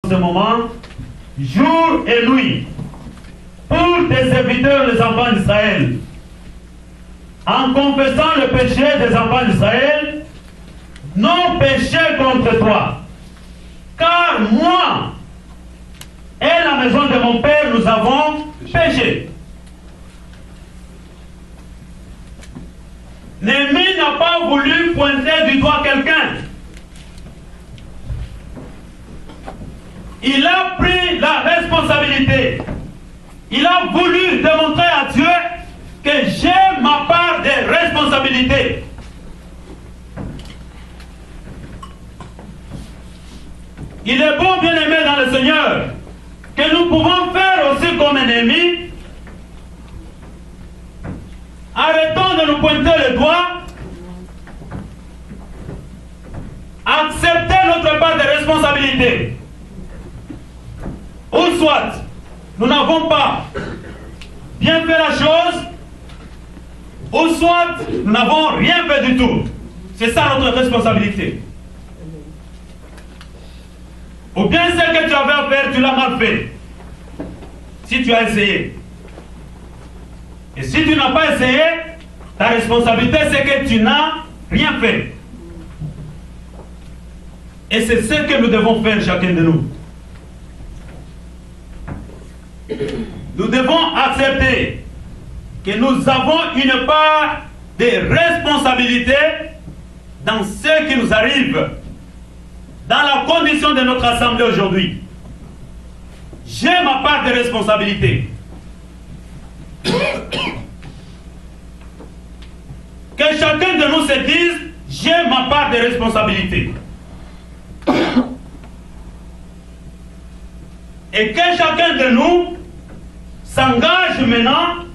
ce moment, jour et nuit, pour tes serviteurs, les enfants d'Israël, en confessant le péché des enfants d'Israël, non péché contre toi. Car moi et la maison de mon père, nous avons péché. Néhémie n'a pas voulu pointer du doigt quelqu'un. Il a pris la responsabilité. Il a voulu démontrer à Dieu que j'ai ma part de responsabilité. Il est bon, bien aimé dans le Seigneur, que nous pouvons faire aussi comme Néhémie. Arrêtons de nous pointer le doigt. Acceptez notre part de responsabilité. Ou soit, nous n'avons pas bien fait la chose, ou soit, nous n'avons rien fait du tout. C'est ça notre responsabilité. Ou bien ce que tu avais à faire, tu l'as mal fait. Si tu as essayé. Et si tu n'as pas essayé, ta responsabilité c'est que tu n'as rien fait. Et c'est ce que nous devons faire chacun de nous. Nous devons accepter que nous avons une part de responsabilité dans ce qui nous arrive, dans la condition de notre assemblée aujourd'hui. J'ai ma part de responsabilité. Que chacun de nous se dise, j'ai ma part de responsabilité. Et que chacun de nous s'engage maintenant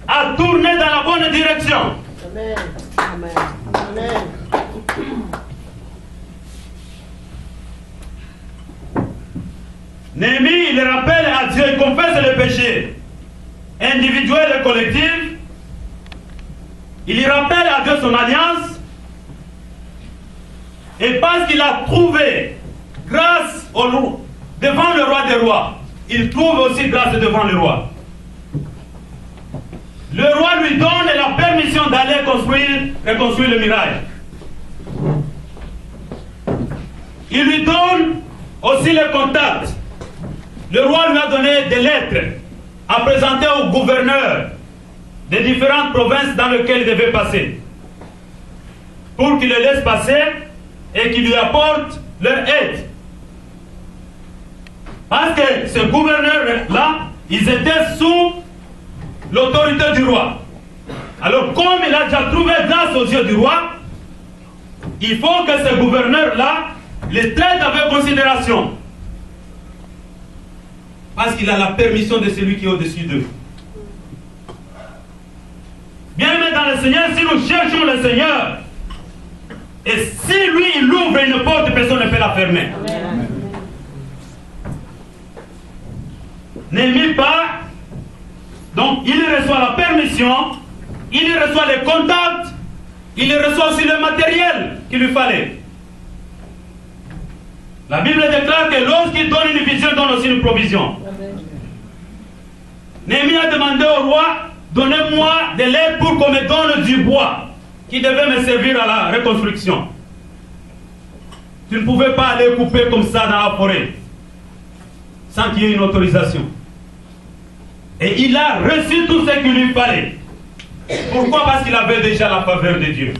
à tourner dans la bonne direction. Amen. Amen. Amen. Néhémie, il rappelle à Dieu, il confesse le péché individuel et collectif. Il rappelle à Dieu son alliance. Et parce qu'il a trouvé grâce au loup devant le roi des rois, il trouve aussi grâce devant le roi. Le roi lui donne la permission d'aller reconstruire le miracle. Il lui donne aussi le contact. Le roi lui a donné des lettres à présenter au gouverneur des différentes provinces dans lesquelles il devait passer, pour qu'il le laisse passer et qu'il lui apporte leur aide. Parce que ce gouverneur-là, ils étaient sous l'autorité du roi. Alors comme il a déjà trouvé grâce aux yeux du roi, il faut que ce gouverneur-là les traite avec considération. Parce qu'il a la permission de celui qui est au-dessus d'eux. Bien aimé dans le Seigneur, si nous cherchons le Seigneur, et si lui il ouvre une porte, personne ne peut la fermer. Amen. Néhémie part, donc il reçoit la permission, il reçoit les contacts, il reçoit aussi le matériel qu'il lui fallait. La Bible déclare que lorsqu'il donne une vision, il donne aussi une provision. Néhémie a demandé au roi, donnez-moi de l'aide pour qu'on me donne du bois qui devait me servir à la reconstruction. Tu ne pouvais pas aller couper comme ça dans la forêt sans qu'il y ait une autorisation. Et il a reçu tout ce qu'il lui fallait. Pourquoi? Parce qu'il avait déjà la faveur de Dieu.